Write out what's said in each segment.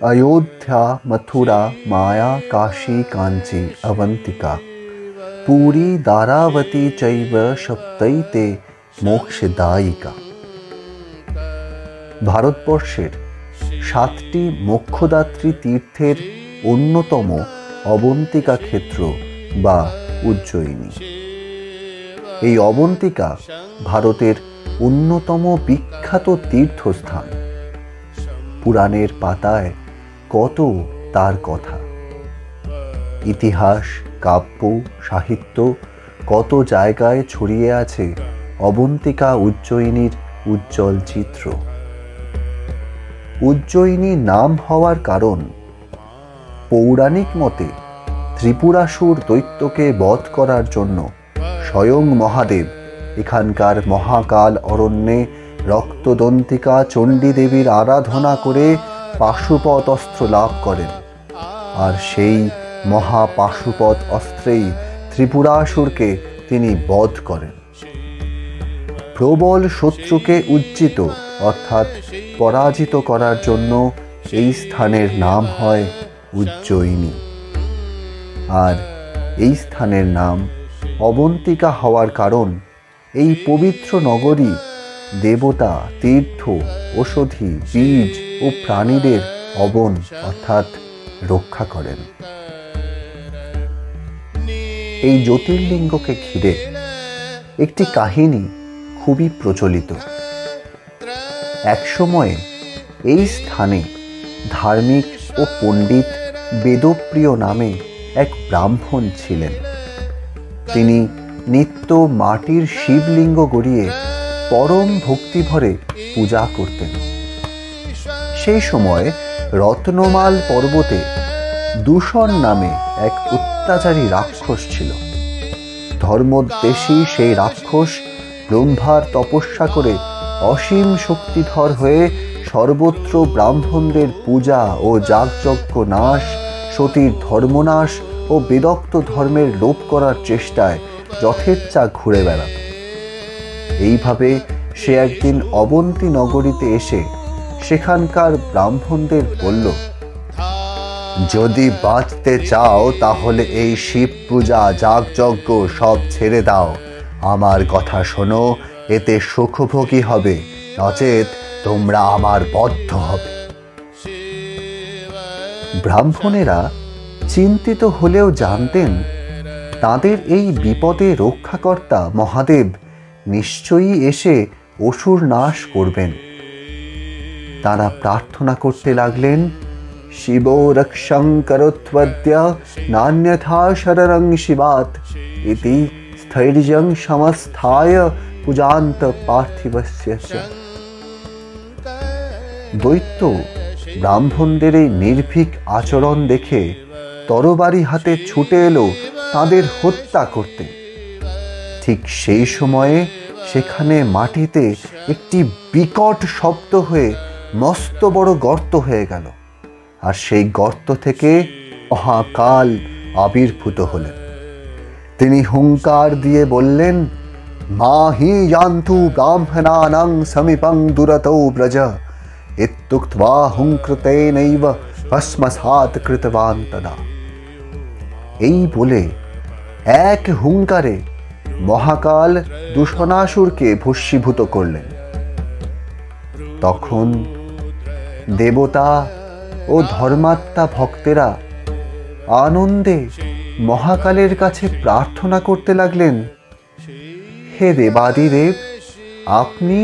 अयोध्या मथुरा माया काशी कांची अवंतिका पुरी दारावती चैव सप्तैते मोक्षदायिका। ভারতবর্ষের 7টি মোক্ষদাত্রী তীর্থের অন্যতম অবন্তিকা ক্ষেত্র বা উজ্জয়িনী। এই অবন্তিকা ভারতের অন্যতম বিখ্যাত তীর্থস্থান। পুরাণের পাতায় কত তার কথা। ইতিহাস, কাব্য, সাহিত্য কত জায়গায় ছড়িয়ে আছে অবন্তিকা উজ্জয়িনীর উজ্জ্বল চিত্র। উজ্জয়িনী নাম হওয়ার কারণ, পৌরাণিক মতে ত্রিপুরাসুর দৈত্যকে বধ করার জন্য স্বয়ং মহাদেব এখানকার মহাকাল অরণ্যে রক্তদন্তিকা চণ্ডী দেবীর আরাধনা করে পাশুপত অস্ত্র লাভ করেন, আর সেই মহাপাশুপত অস্ত্রেই ত্রিপুরাসুরকে তিনি বধ করেন। প্রবল শত্রুকে উজ্জিত অর্থাৎ পরাজিত করার জন্য এই স্থানের নাম হয় উজ্জয়িনী। আর এই স্থানের নাম অবন্তিকা হওয়ার কারণ, এই পবিত্র নগরী দেবতা, তীর্থ, ঔষধি, বীজ ও প্রাণীদের অবন অর্থাৎ রক্ষা করেন। এই জ্যোতির্লিঙ্গকে ঘিরে একটি কাহিনী খুবই প্রচলিত। একসময়ে এই স্থানে ধার্মিক ও পণ্ডিত বেদপ্রিয় নামে এক ব্রাহ্মণ ছিলেন। তিনি নিত্য মাটির শিবলিঙ্গ গড়িয়ে পরম ভক্তিভরে পূজা করতেন। সেই সময় রত্নমাল পর্বতে দূষণ নামে এক অত্যাচারী রাক্ষস ছিল। ধর্মদ্বেষী সেই রাক্ষস ব্রহ্মার তপস্যা করে অসীম শক্তিধর হয়ে সর্বত্র ব্রাহ্মণদের পূজা ও যাগযজ্ঞ নাশ, সতীর ধর্মনাশ ও বেদোক্ত ধর্মের লোপ করার চেষ্টায় যথেচ্ছা ঘুরে বেড়াত। এইভাবে সে একদিন অবন্তী নগরীতে এসে সেখানকার ব্রাহ্মণদের বলল, যদি বাঁচতে চাও তাহলে এই শিব পূজা, যাগযজ্ঞ সব ছেড়ে দাও। আমার কথা শোনো, এতে সুখভোগী হবে, নচেত তোমরা আমার বদ্ধ হবে। ব্রাহ্মণেরা চিন্তিত হলেও জানতেন তাদের এই বিপদে রক্ষাকর্তা মহাদেব নিশ্চয়ই এসে অসুর নাশ করবেন। তারা প্রার্থনা করতে লাগলেন, শিব রক্ষং করোত্বদ্য নান্যথা শরণং শিবাত ইতি স্থৈর্যং সমস্থায় পূজান্ত পার্থিবস্য চ। দৈত্য ব্রাহ্মণদের এই নির্ভীক আচরণ দেখে তরবারি হাতে ছুটে এলো তাদের হত্যা করতে। ঠিক সেই সময়ে সেখানে মাটিতে একটি বিকট শব্দ হয়ে মস্ত বড় গর্ত হয়ে গেল, আর সেই গর্ত থেকে মহাকাল আবির্ভূত হলেন। তিনি হুঙ্কার দিয়ে বললেন, মাহি যান্তু ব্রাহ্মণানাং সমীপং দুরতৌ ব্রজ ইত্যুক্ত্বা হুঙ্কৃতেনৈব ভস্মসাৎ কৃতবান তদা। এই বলে এক হুঙ্কারে মহাকাল দূষণাসুরকে ভস্মীভূত করলেন। তখন দেবতা ও ধর্মাত্মা ভক্তেরা আনন্দে মহাকালের কাছে প্রার্থনা করতে লাগলেন, হে দেবাদিদেব, আপনি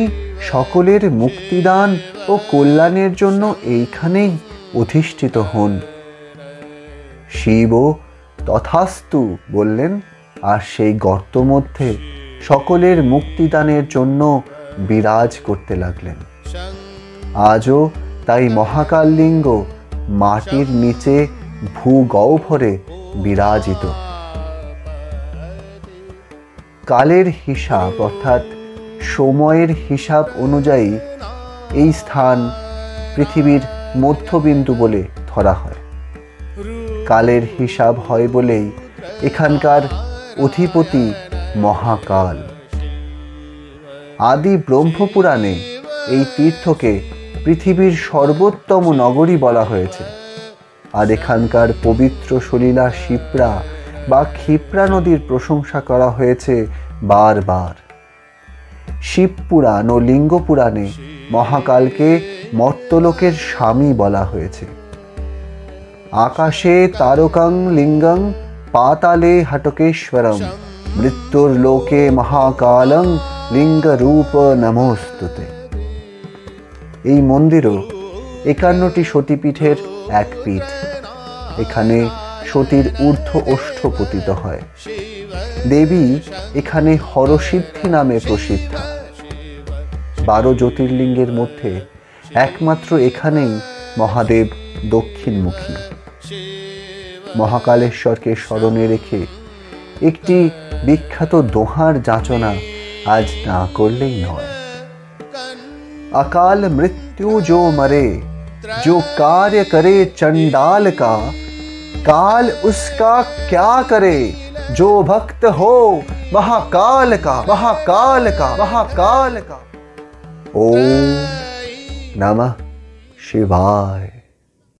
সকলের মুক্তিদান ও কল্যাণের জন্য এইখানেই অধিষ্ঠিত হন। শিব তথাস্তু বললেন, আর সেই গর্ত মধ্যে সকলের মুক্তিদানের জন্য বিরাজ করতে লাগলেন। আজও তাই মহাকাল লিঙ্গ মাটির নিচে ভূগহ্বরে বিরাজিত। কালের হিসাব অর্থাৎ সময়ের হিসাব অনুযায়ী এই স্থান পৃথিবীর মধ্যবিন্দু বলে ধরা হয়। কালের হিসাব হয় বলেই এখানকার অধিপতি মহাকাল। আদি ব্রহ্মপুরাণে এই তীর্থকে পৃথিবীর সর্বোত্তম নগরী বলা হয়েছে। আর এখানকার পবিত্র সলিলা শিপ্রা বা ক্ষিপ্রা নদীর প্রশংসা করা হয়েছে বারবার। শিব পুরাণ ও লিঙ্গ পুরাণে মহাকালকে মর্তলোকের স্বামী বলা হয়েছে। আকাশে তারকং লিঙ্গং পাতালে হটকেশ্বরম মৃত্যুর লোকে মহাকালং লিঙ্গ রূপ নমস্তুতে। এই মন্দিরও 51টি সতীপীঠের এক পীঠ। এখানে সতীর ঊর্ধ্ব ওষ্ঠ পতিত হয়। দেবী এখানে হরসিদ্ধি নামে প্রসিদ্ধা। 12 জ্যোতির্লিঙ্গের মধ্যে একমাত্র এখানেই মহাদেব দক্ষিণমুখী। মহাকালেশ্বরকে স্মরণে রেখে একটি বিখ্যাত দোহার যাচনা আজ না করলেই নয়। अकाल मृत्यु जो मरे, जो कार्य करे चंडाल का, काल उसका क्या करे, जो भक्त हो महाकाल का, महाकाल का, महाकाल का। ओम नमः शिवाय।